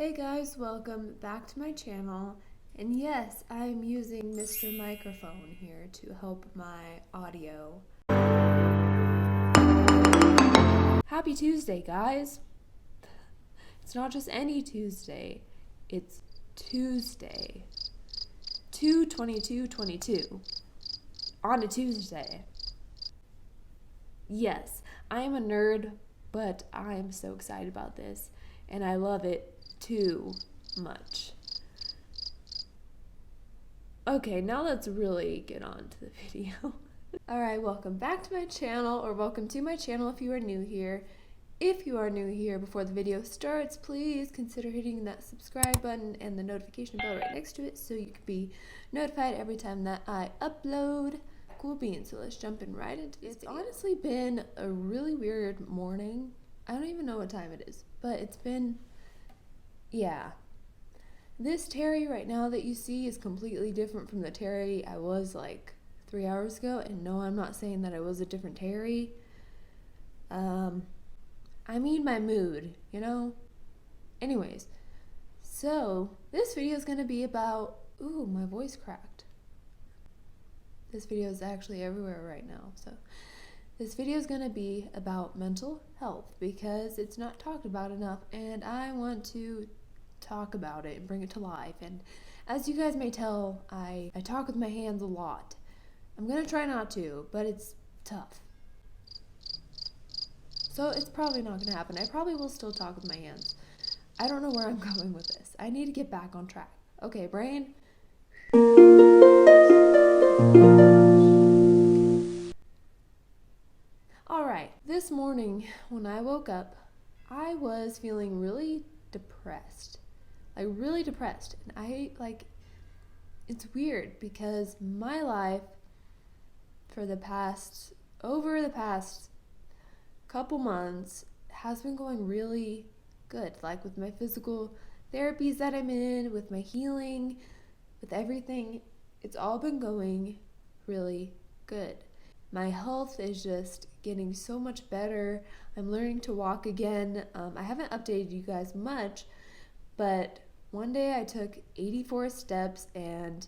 Hey guys, welcome back to my channel. And yes, I'm using Mr. Microphone here to help my audio. Happy Tuesday, guys! It's not just any Tuesday, it's Tuesday. 2/22/22 on a Tuesday. Yes, I am a nerd, but I am so excited about this, and I love it too much. Okay, now let's really get on to the video. Alright, welcome back to my channel, or welcome to my channel if you are new here. If you are new here, before the video starts, please consider hitting that subscribe button and the notification bell right next to it so you can be notified every time that I upload. Cool beans, so let's jump in right into this. It's honestly been a really weird morning. I don't even know what time it is, but it's been, yeah. This Terry right now that you see is completely different from the Terry I was like 3 hours ago. And no, I'm not saying that I was a different Terry. I mean my mood, you know? Anyways, so this video is going to be about, ooh, my voice cracked. This video is actually everywhere right now. So this video is going to be about mental health because it's not talked about enough, and I want to talk about it and bring it to life. And as you guys may tell, I talk with my hands a lot. I'm gonna try not to, but it's tough. So it's probably not gonna happen. I probably will still talk with my hands. I don't know where I'm going with this. I need to get back on track. Okay, brain. Alright, this morning when I woke up, I was feeling really depressed. Like really depressed. And it's weird because my life for over the past couple months has been going really good. Like with my physical therapies that I'm in, with my healing, with everything, it's all been going really good. My health is just getting so much better. I'm learning to walk again. I haven't updated you guys much, but one day I took 84 steps, and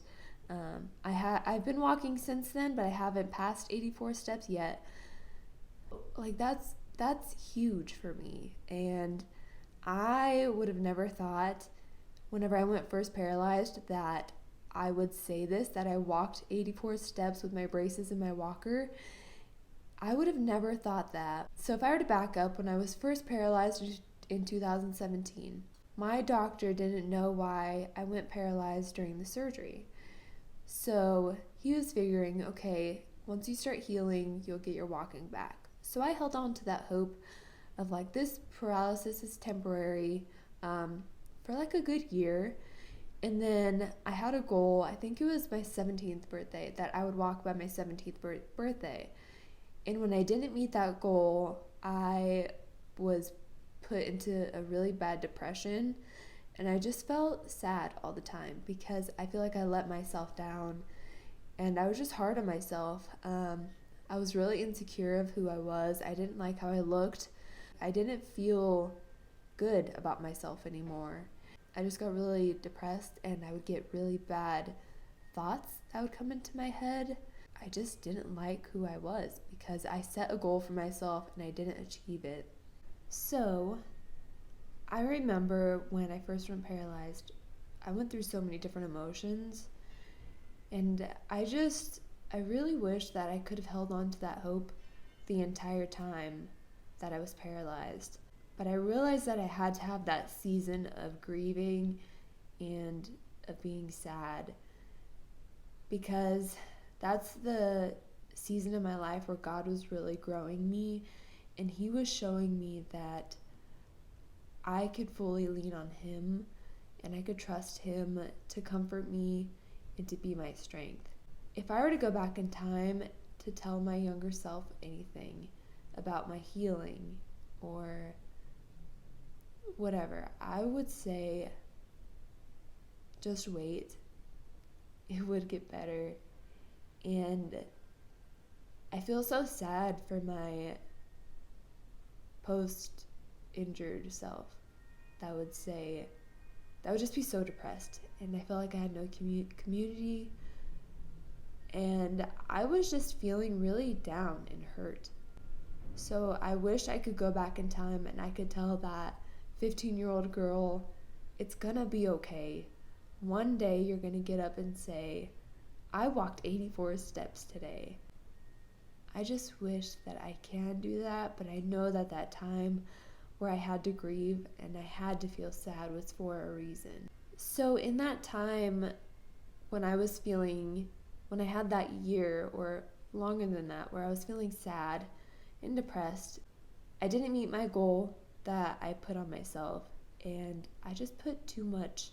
I've been walking since then, but I haven't passed 84 steps yet. Like that's huge for me, and I would have never thought whenever I went first paralyzed that I would say this, that I walked 84 steps with my braces and my walker. I would have never thought that. So if I were to back up, when I was first paralyzed in 2017, my doctor didn't know why I went paralyzed during the surgery. So he was figuring, okay, once you start healing, you'll get your walking back. So I held on to that hope of like, this paralysis is temporary, for like a good year. And then I had a goal, I think it was my 17th birthday, that I would walk by my 17th birthday. And when I didn't meet that goal, I was put into a really bad depression, and I just felt sad all the time because I feel like I let myself down, and I was just hard on myself. I was really insecure of who I was. I didn't like how I looked. I didn't feel good about myself anymore. I just got really depressed, and I would get really bad thoughts that would come into my head. I just didn't like who I was because I set a goal for myself and I didn't achieve it. So I remember when I first went paralyzed, I went through so many different emotions, and I really wish that I could have held on to that hope the entire time that I was paralyzed. But I realized that I had to have that season of grieving and of being sad, because that's the season of my life where God was really growing me, and he was showing me that I could fully lean on him, and I could trust him to comfort me and to be my strength. If I were to go back in time to tell my younger self anything about my healing or whatever, I would say just wait. It would get better. And I feel so sad for my post-injured self that would say, that would just be so depressed. And I felt like I had no community. And I was just feeling really down and hurt. So I wish I could go back in time and I could tell that 15-year-old girl, it's gonna be okay. One day you're gonna get up and say, I walked 84 steps today. I just wish that I can do that, but I know that that time where I had to grieve and I had to feel sad was for a reason. So in that time when I had that year or longer than that where I was feeling sad and depressed, I didn't meet my goal that I put on myself, and I just put too much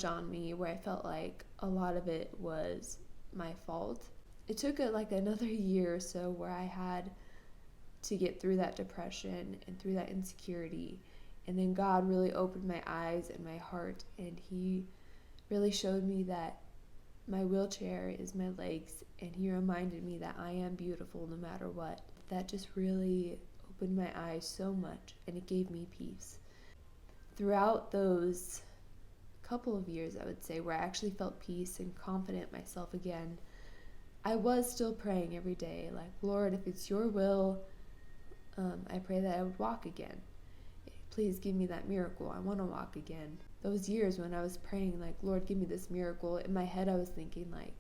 on me, where I felt like a lot of it was my fault. It took another year or so where I had to get through that depression and through that insecurity, and then God really opened my eyes and my heart, and he really showed me that my wheelchair is my legs, and he reminded me that I am beautiful no matter what. That just really opened my eyes so much, and it gave me peace. Throughout those couple of years, I would say, where I actually felt peace and confident in myself again, I was still praying every day, like, Lord, if it's your will, I pray that I would walk again. Please give me that miracle. I want to walk again. Those years when I was praying, like, Lord, give me this miracle, in my head I was thinking, like,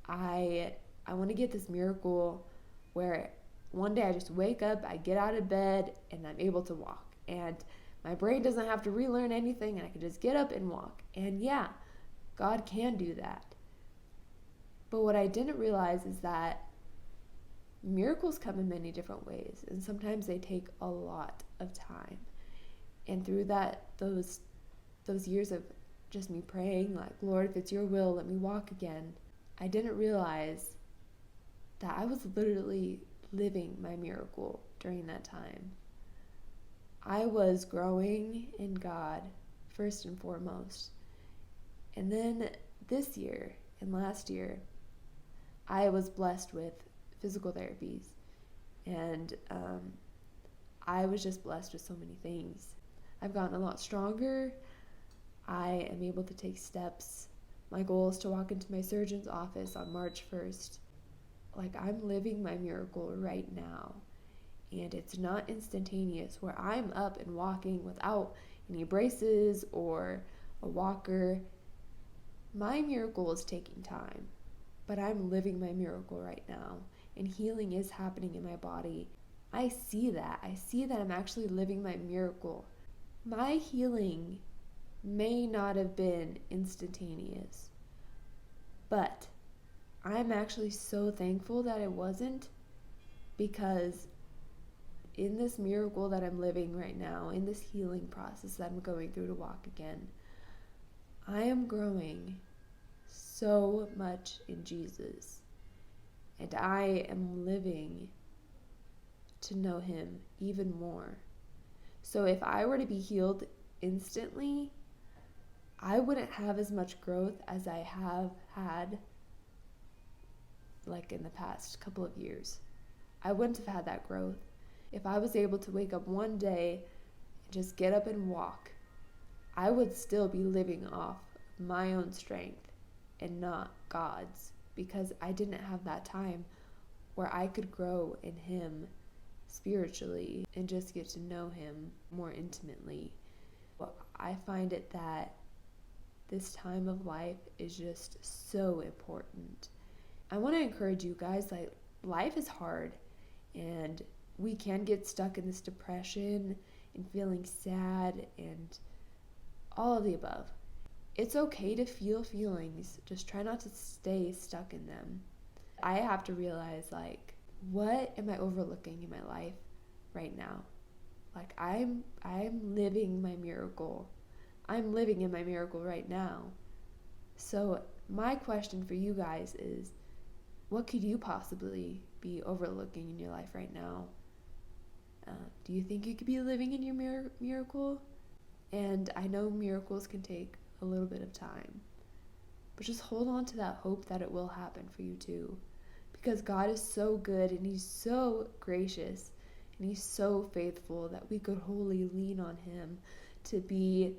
I want to get this miracle where one day I just wake up, I get out of bed, and I'm able to walk. And my brain doesn't have to relearn anything, and I can just get up and walk. And yeah, God can do that. But what I didn't realize is that miracles come in many different ways, and sometimes they take a lot of time. And through those years of just me praying, like, Lord, if it's your will, let me walk again, I didn't realize that I was literally living my miracle during that time. I was growing in God first and foremost. And then this year and last year, I was blessed with physical therapies. And I was just blessed with so many things. I've gotten a lot stronger. I am able to take steps. My goal is to walk into my surgeon's office on March 1st. Like, I'm living my miracle right now. And it's not instantaneous, where I'm up and walking without any braces or a walker. My miracle is taking time, but I'm living my miracle right now, and healing is happening in my body. I see that. I see that I'm actually living my miracle. My healing may not have been instantaneous, but I'm actually so thankful that it wasn't, because in this miracle that I'm living right now, in this healing process that I'm going through to walk again, I am growing so much in Jesus, and I am living to know him even more. So if I were to be healed instantly, I wouldn't have as much growth as I have had like in the past couple of years. I wouldn't have had that growth. If I was able to wake up one day and just get up and walk, I would still be living off my own strength and not God's, because I didn't have that time where I could grow in him spiritually and just get to know him more intimately. Well, I find it that this time of life is just so important. I want to encourage you guys, like, life is hard, and we can get stuck in this depression and feeling sad and all of the above. It's okay to feel feelings, just try not to stay stuck in them. I have to realize, like, what am I overlooking in my life right now? Like, I'm living my miracle. I'm living in my miracle right now. So my question for you guys is, what could you possibly be overlooking in your life right now? Do you think you could be living in your miracle? And I know miracles can take a little bit of time, but just hold on to that hope that it will happen for you too, because God is so good and he's so gracious and he's so faithful that we could wholly lean on him to be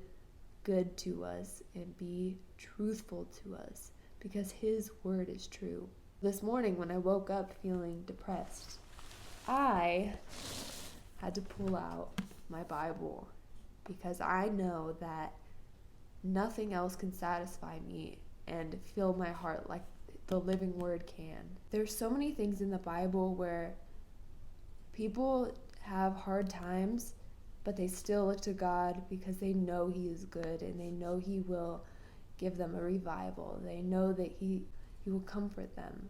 good to us and be truthful to us because his word is true. This morning when I woke up feeling depressed, I had to pull out my Bible because I know that nothing else can satisfy me and fill my heart like the living word can. There's so many things in the Bible where people have hard times, but they still look to God because they know he is good and they know he will give them a revival. They know that he will comfort them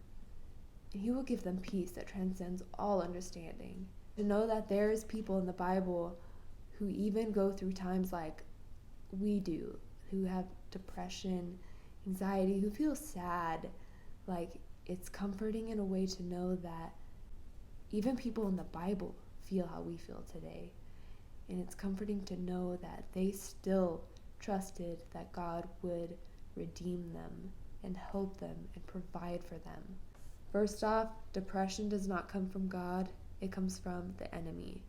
and he will give them peace that transcends all understanding. To know that there is people in the Bible who even go through times like we do, who have depression, anxiety, who feel sad, like it's comforting in a way to know that even people in the Bible feel how we feel today. And it's comforting to know that they still trusted that God would redeem them and help them and provide for them. First off, depression does not come from God. It comes from the enemy.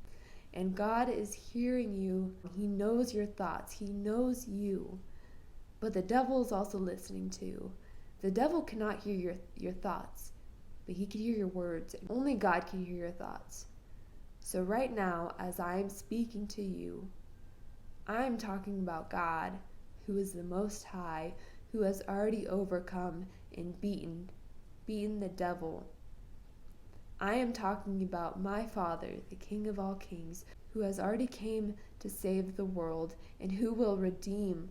And God is hearing you. He knows your thoughts. He knows you. But the devil is also listening too. The devil cannot hear your thoughts, but he can hear your words. Only God can hear your thoughts. So right now, as I'm speaking to you, I'm talking about God, who is the Most High, who has already overcome and beaten the devil. I am talking about my Father, the King of all kings, who has already came to save the world and who will redeem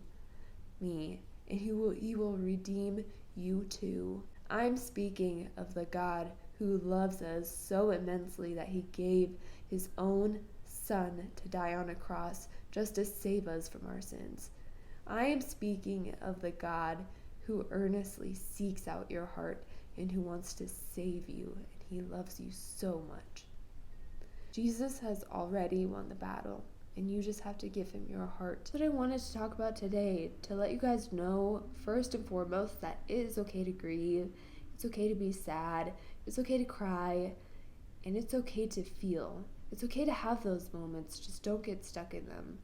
me, and he will redeem you too. I'm speaking of the God who loves us so immensely that he gave his own Son to die on a cross just to save us from our sins. I am speaking of the God who earnestly seeks out your heart and who wants to save you, and he loves you so much. Jesus has already won the battle, and you just have to give him your heart. That's what I wanted to talk about today, to let you guys know, first and foremost, that it is okay to grieve. It's okay to be sad. It's okay to cry. And it's okay to feel. It's okay to have those moments. Just don't get stuck in them.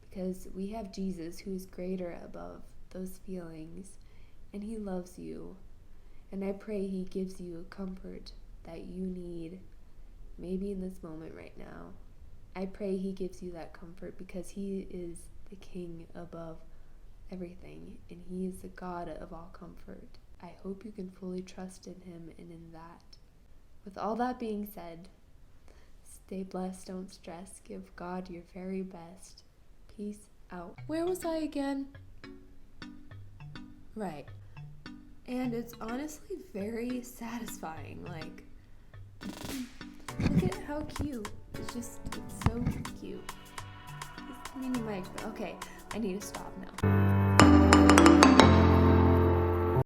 Because we have Jesus who is greater above those feelings. And he loves you. And I pray he gives you comfort that you need, maybe in this moment right now. I pray he gives you that comfort because he is the King above everything. And he is the God of all comfort. I hope you can fully trust in him and in that. With all that being said, stay blessed, don't stress, give God your very best. Peace out. Where was I again? Right. And it's honestly very satisfying. Like, look at how cute. It's so cute. Okay, I need to stop now.